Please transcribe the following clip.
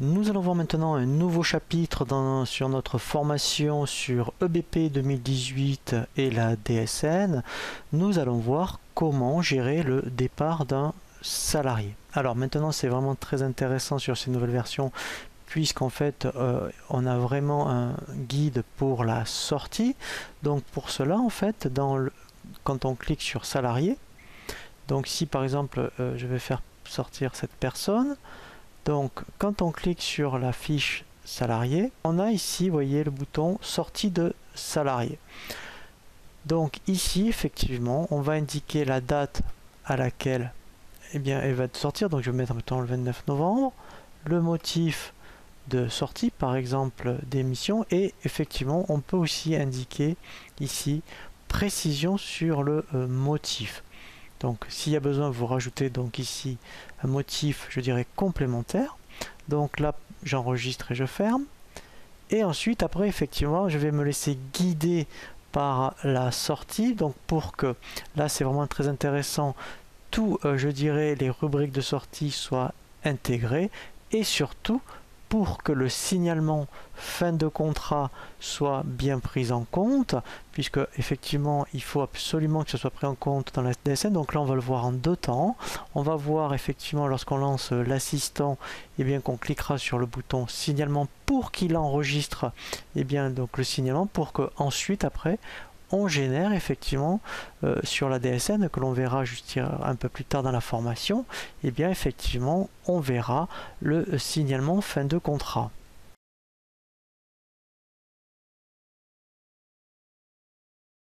Nous allons voir maintenant un nouveau chapitre sur notre formation sur EBP 2018 et la DSN. Nous allons voir comment gérer le départ d'un salarié. Alors maintenant c'est vraiment très intéressant sur ces nouvelles versions puisqu'en fait on a vraiment un guide pour la sortie. Donc pour cela en fait quand on clique sur salarié, donc si par exemple je vais faire sortir cette personne, donc quand on clique sur la fiche salarié, on a ici, vous voyez le bouton sortie de salarié. Donc ici effectivement on va indiquer la date à laquelle elle va sortir, donc je vais mettre le 29 novembre, le motif de sortie par exemple d'émission, et effectivement on peut aussi indiquer ici précision sur le motif. Donc s'il y a besoin, vous rajoutez donc ici un motif, je dirais complémentaire. Donc là j'enregistre et je ferme, et ensuite après effectivement je vais me laisser guider par la sortie, donc pour que là c'est vraiment très intéressant, tout je dirais les rubriques de sortie soient intégrées, et surtout pour que le signalement fin de contrat soit bien pris en compte, puisque effectivement il faut absolument que ce soit pris en compte dans la DSN. Donc là on va le voir en deux temps. On va voir effectivement lorsqu'on lance l'assistant, et bien qu'on cliquera sur le bouton signalement pour qu'il enregistre et bien donc le signalement, pour que ensuite après on génère effectivement sur la DSN, que l'on verra juste un peu plus tard dans la formation, et bien effectivement on verra le signalement fin de contrat.